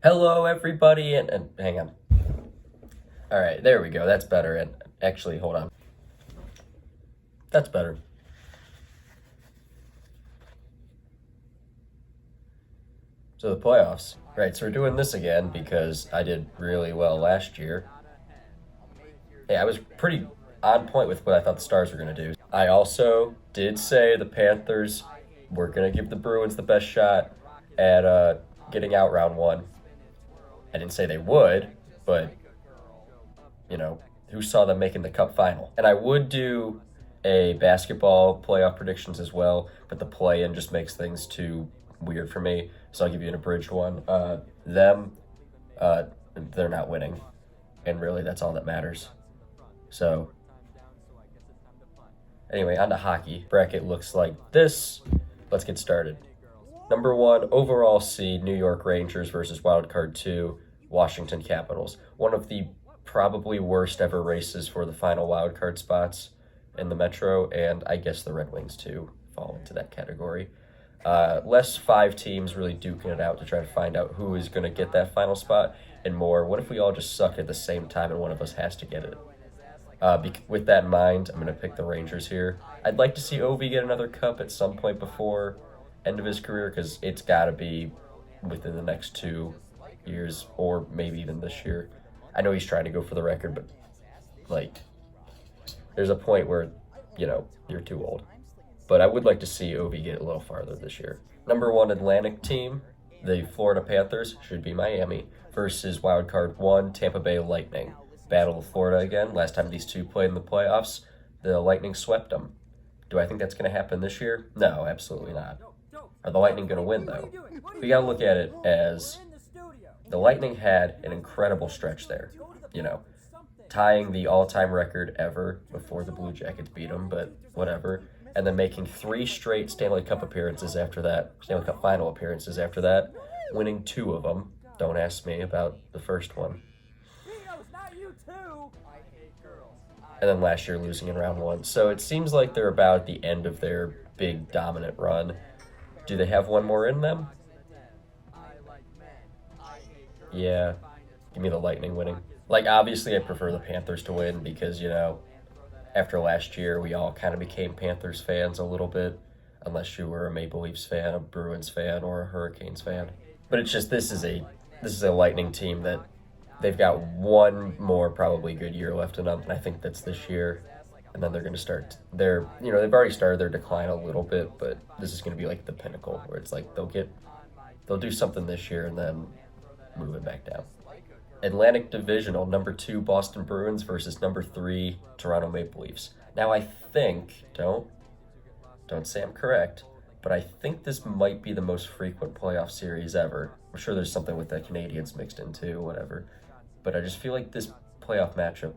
Hello, everybody, and hang on. All right, there we go. That's better. And actually, hold on. That's better. So the playoffs. Right, so we're doing this again because I did really well last year. Hey, I was pretty on point with what I thought the Stars were going to do. I also did say the Panthers were going to give the Bruins the best shot at getting out round one. I didn't say they would, but who saw them making the Cup final? And I would do a basketball playoff predictions as well, but the play-in just makes things too weird for me. So I'll give you an abridged one. They're not winning, and really that's all that matters. So anyway, on to hockey. Bracket looks like this. Let's get started. Number 1 overall seed, New York Rangers versus wildcard 2, Washington Capitals. One of the probably worst ever races for the final wildcard spots in the Metro, and I guess the Red Wings too fall into that category. Less 5 teams really duking it out to try to find out who is going to get that final spot, and more, what if we all just suck at the same time and one of us has to get it? With that in mind, I'm going to pick the Rangers here. I'd like to see Ovi get another cup at some point before end of his career, because it's got to be within the next 2 years or maybe even this year. I know he's trying to go for the record, but there's a point where you're too old. But I would like to see Ovi get a little farther this year. Number 1 Atlantic team, the Florida Panthers, should be Miami, versus wildcard 1 Tampa Bay Lightning. Battle of Florida again. Last time these two played in the playoffs, the Lightning swept them. Do I think that's going to happen this year? No, absolutely not. Are the Lightning going to win, though? We got to look at it as the Lightning had an incredible stretch there, tying the all-time record ever before the Blue Jackets beat them, but whatever. And then making 3 straight Stanley Cup appearances after that, Stanley Cup final appearances after that, winning 2 of them. Don't ask me about the first one. And then last year losing in round 1. So it seems like they're about at the end of their big dominant run. Do they have one more in them? Yeah. Give me the Lightning winning. Obviously I prefer the Panthers to win because, after last year we all kind of became Panthers fans a little bit, unless you were a Maple Leafs fan, a Bruins fan, or a Hurricanes fan. But it's just this is a Lightning team that they've got one more probably good year left in them, and I think that's this year. And then they're going to start they've already started their decline a little bit, but this is going to be like the pinnacle where it's like they'll do something this year and then move it back down. Atlantic Divisional, number 2 Boston Bruins versus number 3 Toronto Maple Leafs. Now I think, don't say I'm correct, but I think this might be the most frequent playoff series ever. I'm sure there's something with the Canadians mixed in too, whatever. But I just feel like this playoff matchup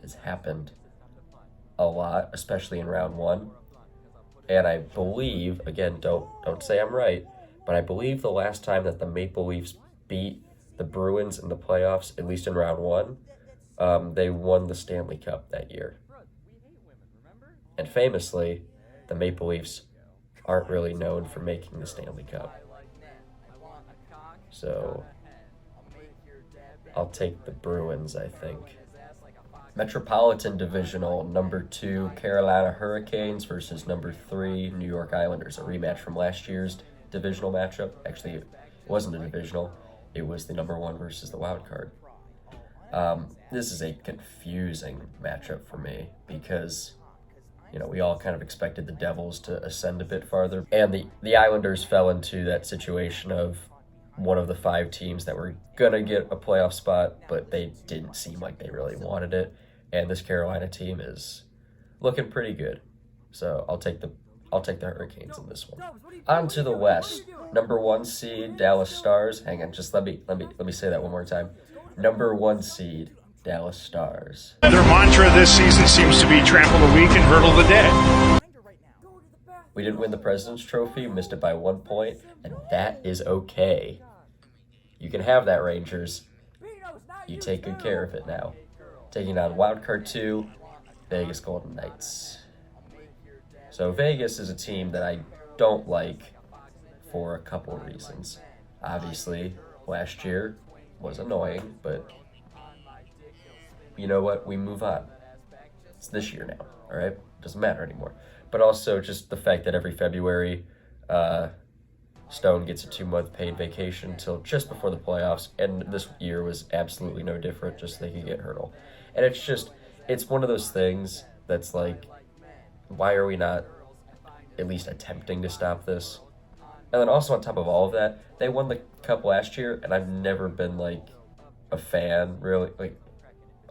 has happened a lot, especially in round 1. And I believe, again, don't say I'm right, but I believe the last time that the Maple Leafs beat the Bruins in the playoffs, at least in round 1, they won the Stanley Cup that year. And famously, the Maple Leafs aren't really known for making the Stanley Cup. So I'll take the Bruins, I think. Metropolitan Divisional, number 2 Carolina Hurricanes versus number 3 New York Islanders. A rematch from last year's divisional matchup. Actually, it wasn't a divisional. It was the number 1 versus the wild card. This is a confusing matchup for me because, we all kind of expected the Devils to ascend a bit farther. And the Islanders fell into that situation of one of the 5 teams that were going to get a playoff spot, but they didn't seem like they really wanted it. And this Carolina team is looking pretty good. So I'll take the Hurricanes in this one. On to the West. Number 1 seed, Dallas Stars. Hang on, just let me say that one more time. Number 1 seed, Dallas Stars. Their mantra this season seems to be trample the weak and hurdle the dead. We didn't win the President's Trophy, missed it by 1 point, and that is okay. You can have that, Rangers. You take good care of it now. Taking on Wildcard 2, Vegas Golden Knights. So Vegas is a team that I don't like for a couple of reasons. Obviously, last year was annoying, but you know what? We move on. It's this year now, all right? Doesn't matter anymore. But also just the fact that every February, Stone gets a 2-month paid vacation until just before the playoffs, and this year was absolutely no different, just so they could get Hurdle. And it's one of those things that's like, why are we not at least attempting to stop this? And then also on top of all of that, they won the cup last year, and I've never been like a fan, really. Like,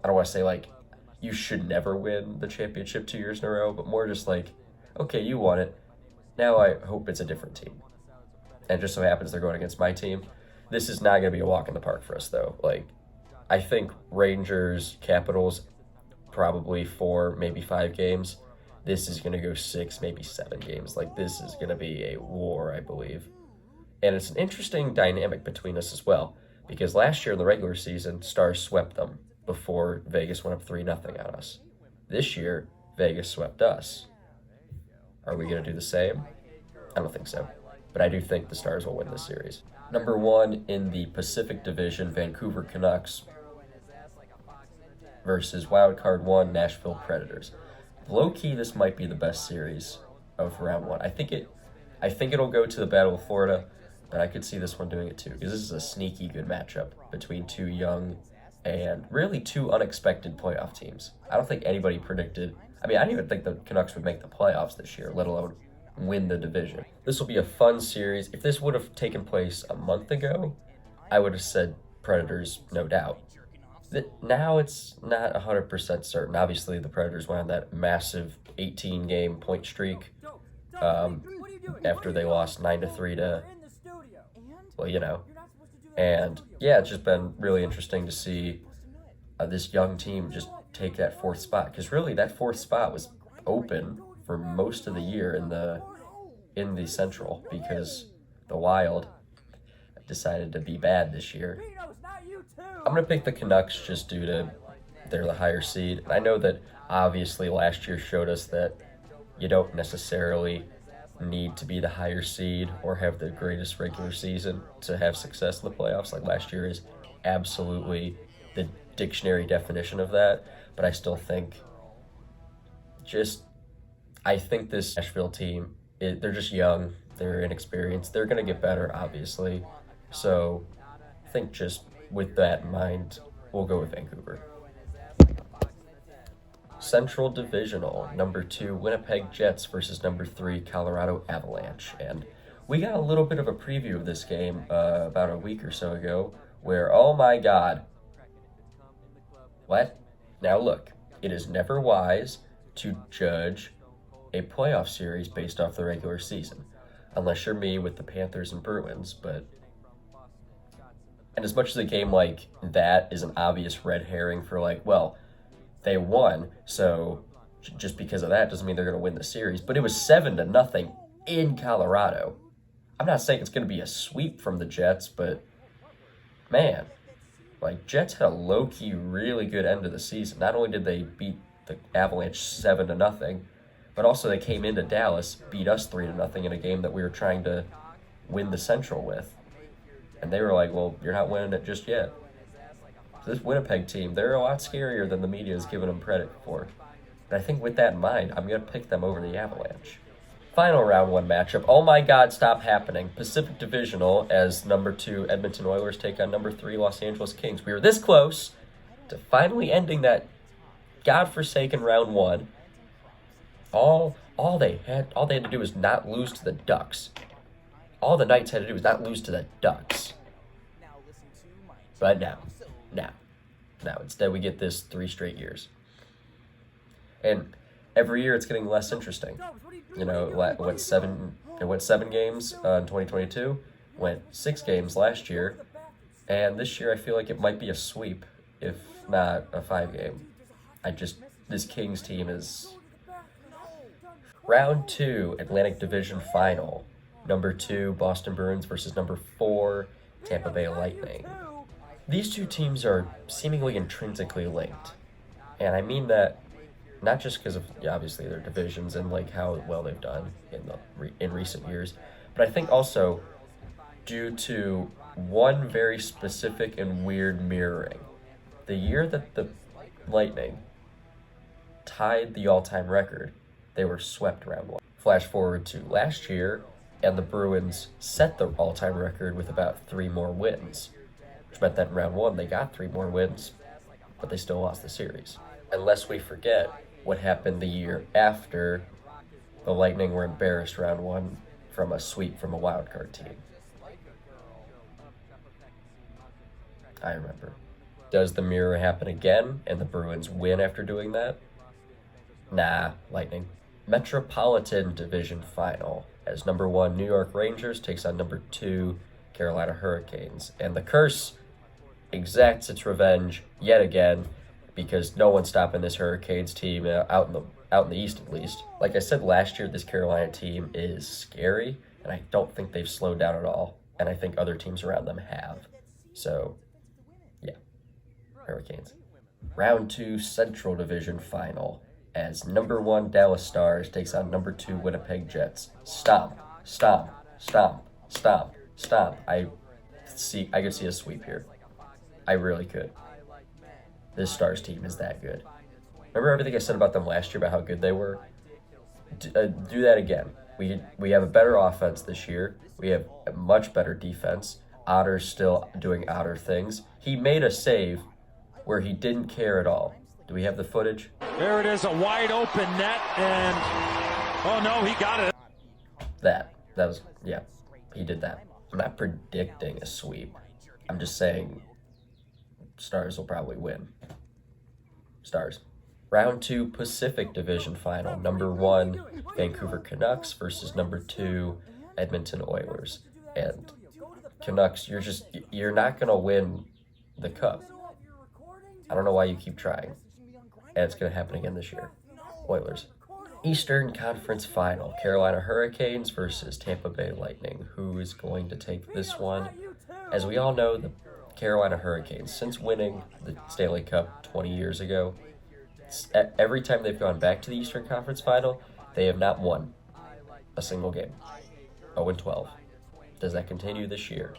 I don't want to say like you should never win the championship 2 years in a row, but more just like, okay, you won it. Now I hope it's a different team. And just so happens they're going against my team. This is not going to be a walk in the park for us, though. Like, I think Rangers, Capitals, probably 4, maybe 5 games. This is going to go 6, maybe 7 games. Like, this is going to be a war, I believe. And it's an interesting dynamic between us as well, because last year in the regular season, Stars swept them before Vegas went up 3-0 on us. This year, Vegas swept us. Are we going to do the same? I don't think so. But I do think the Stars will win this series. Number 1 in the Pacific Division, Vancouver Canucks versus Wildcard 1, Nashville Predators. Low-key, this might be the best series of round 1. I think it'll go to the Battle of Florida, but I could see this one doing it too, because this is a sneaky good matchup between 2 young and really 2 unexpected playoff teams. I don't think anybody predicted. I didn't even think the Canucks would make the playoffs this year, let alone win the division. This will be a fun series. If this would have taken place a month ago, I would have said Predators, no doubt. Now it's not 100% certain. Obviously, the Predators went on that massive 18-game point streak after they lost 9-3 to, And yeah, it's just been really interesting to see this young team just take that 4th spot, because really that 4th spot was open for most of the year in the Central, because the Wild decided to be bad this year. I'm going to pick the Canucks just due to they're the higher seed. And I know that obviously last year showed us that you don't necessarily need to be the higher seed or have the greatest regular season to have success in the playoffs. Like, last year is absolutely the dictionary definition of that. But I still think I think this Nashville team, they're just young, they're inexperienced, they're going to get better, obviously. So I think just with that in mind, we'll go with Vancouver. Central Divisional, number 2, Winnipeg Jets versus number 3, Colorado Avalanche. And we got a little bit of a preview of this game about a week or so ago, where, oh my God. What? Now look, it is never wise to judge a playoff series based off the regular season, unless you're me with the Panthers and Bruins. And as much as a game like that is an obvious red herring for they won, so just because of that doesn't mean they're going to win the series. But it was 7-0 in Colorado. I'm not saying it's going to be a sweep from the Jets, but man, Jets had a low-key really good end of the season. Not only did they beat the Avalanche 7-0, but also they came into Dallas, beat us 3-0 in a game that we were trying to win the Central with. And they were like, well, you're not winning it just yet. So this Winnipeg team, they're a lot scarier than the media is giving them credit for. But I think with that in mind, I'm going to pick them over the Avalanche. Final round 1 matchup. Oh my God, stop happening. Pacific Divisional, as number 2 Edmonton Oilers take on number 3 Los Angeles Kings. We were this close to finally ending that godforsaken round 1. All they had to do was not lose to the Ducks. All the Knights had to do was not lose to the Ducks. But now, instead we get this 3 straight years. And every year it's getting less interesting. Went 7 games in 2022, went 6 games last year, and this year I feel like it might be a sweep, if not a 5-game. This Kings team is... Round 2, Atlantic Division Final. Number 2, Boston Bruins versus number 4, Tampa Bay Lightning. These 2 teams are seemingly intrinsically linked. And I mean that not just because of, obviously, their divisions and how well they've done in recent years, but I think also due to one very specific and weird mirroring. The year that the Lightning tied the all-time record, they were swept round one. Flash forward to last year, and the Bruins set the all-time record with about 3 more wins, which meant that in round one they got 3 more wins, but they still lost the series. Unless we forget what happened the year after the Lightning were embarrassed round one from a sweep from a wildcard team. I remember. Does the mirror happen again and the Bruins win after doing that? Nah, Lightning. Metropolitan Division Final, as number 1 New York Rangers takes on number 2 Carolina Hurricanes. And the curse exacts its revenge yet again, because no one's stopping this Hurricanes team out in the East, at least. Like I said last year, this Carolina team is scary, and I don't think they've slowed down at all, and I think other teams around them have. So, yeah, Hurricanes. Round 2 Central Division Final, as number 1 Dallas Stars takes on number 2 Winnipeg Jets. Stomp, stomp, stomp, stomp, stomp. I could see a sweep here. I really could. This Stars team is that good. Remember everything I said about them last year about how good they were? Do that again. We have a better offense this year. We have a much better defense. Otter's still doing Otter things. He made a save where he didn't care at all. Do we have the footage? There it is, a wide open net, and oh no, he got it. That was, yeah, he did that. I'm not predicting a sweep. I'm just saying Stars will probably win. Stars. Round 2 Pacific Division Final, number 1 Vancouver Canucks versus number 2 Edmonton Oilers. And Canucks, you're not going to win the cup. I don't know why you keep trying. And it's going to happen again this year. Oilers. Eastern Conference Final, Carolina Hurricanes versus Tampa Bay Lightning. Who is going to take this one? As we all know, the Carolina Hurricanes, since winning the Stanley Cup 20 years ago, every time they've gone back to the Eastern Conference Final, they have not won a single game. 0-12. Does that continue this year?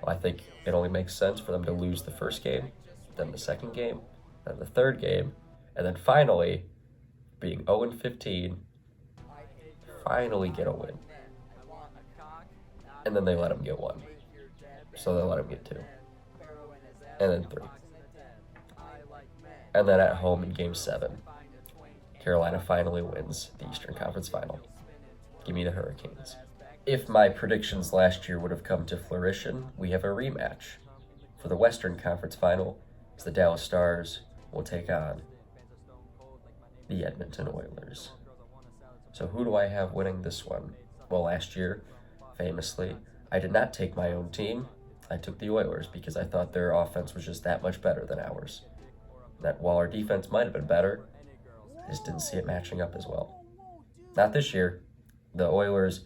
Well, I think it only makes sense for them to lose the first game, then the second game, then the third game, and then finally, being 0-15, finally get a win. And then they let them get 1. So they let them get 2. And then 3. And then at home in Game 7, Carolina finally wins the Eastern Conference Final. Give me the Hurricanes. If my predictions last year would have come to fruition, we have a rematch. For the Western Conference Final, as the Dallas Stars will take on the Edmonton Oilers. So who do I have winning this one? Well, last year, famously, I did not take my own team. I took the Oilers because I thought their offense was just that much better than ours. That while our defense might have been better, I just didn't see it matching up as well. Not this year. The Oilers,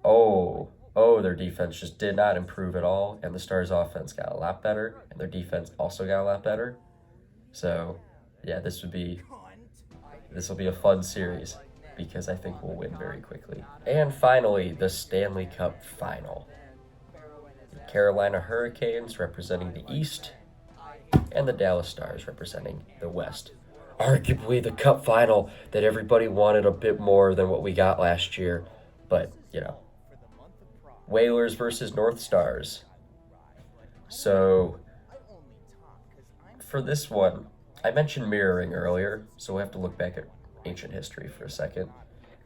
their defense just did not improve at all, and the Stars' offense got a lot better, and their defense also got a lot better. So, yeah, this will be a fun series because I think we'll win very quickly. And finally, the Stanley Cup Final. The Carolina Hurricanes representing the East, and the Dallas Stars representing the West. Arguably the Cup Final that everybody wanted a bit more than what we got last year. But, Whalers versus North Stars. So, for this one, I mentioned mirroring earlier, so we'll have to look back at ancient history for a second.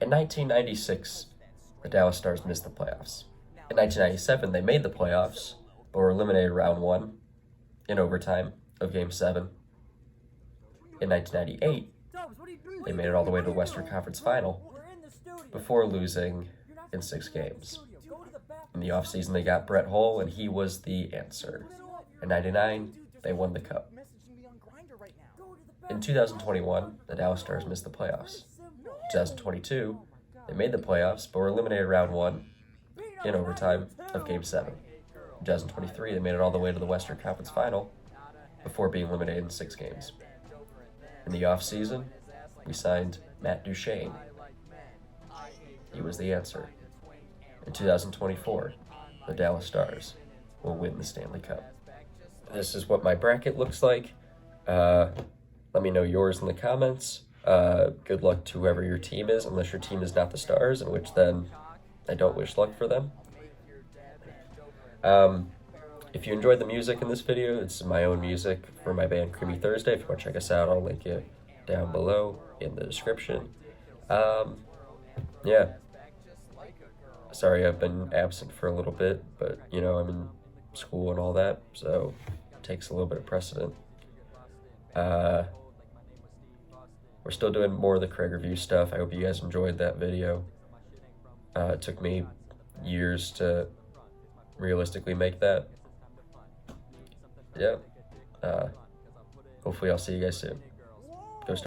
In 1996, the Dallas Stars missed the playoffs. In 1997, they made the playoffs, but were eliminated round 1 in overtime of Game 7. In 1998, they made it all the way to the Western Conference Final before losing in 6 games. In the offseason, they got Brett Hull, and he was the answer. In 99, they won the Cup. In 2021, the Dallas Stars missed the playoffs. In 2022, they made the playoffs, but were eliminated round 1 in overtime of Game 7. In 2023, they made it all the way to the Western Conference Final before being eliminated in 6 games. In the offseason, we signed Matt Duchene. He was the answer. In 2024, the Dallas Stars will win the Stanley Cup. This is what my bracket looks like. Let me know yours in the comments. Good luck to whoever your team is, unless your team is not the Stars, in which then I don't wish luck for them. If you enjoyed the music in this video, it's my own music for my band Creamy Thursday. If you want to check us out, I'll link it down below in the description. Yeah. Sorry I've been absent for a little bit, but, you know, I'm in school and all that, so it takes a little bit of precedent. We're still doing more of the Craig review stuff. I hope you guys enjoyed that video. It took me years to realistically make that. Yeah. Hopefully I'll see you guys soon.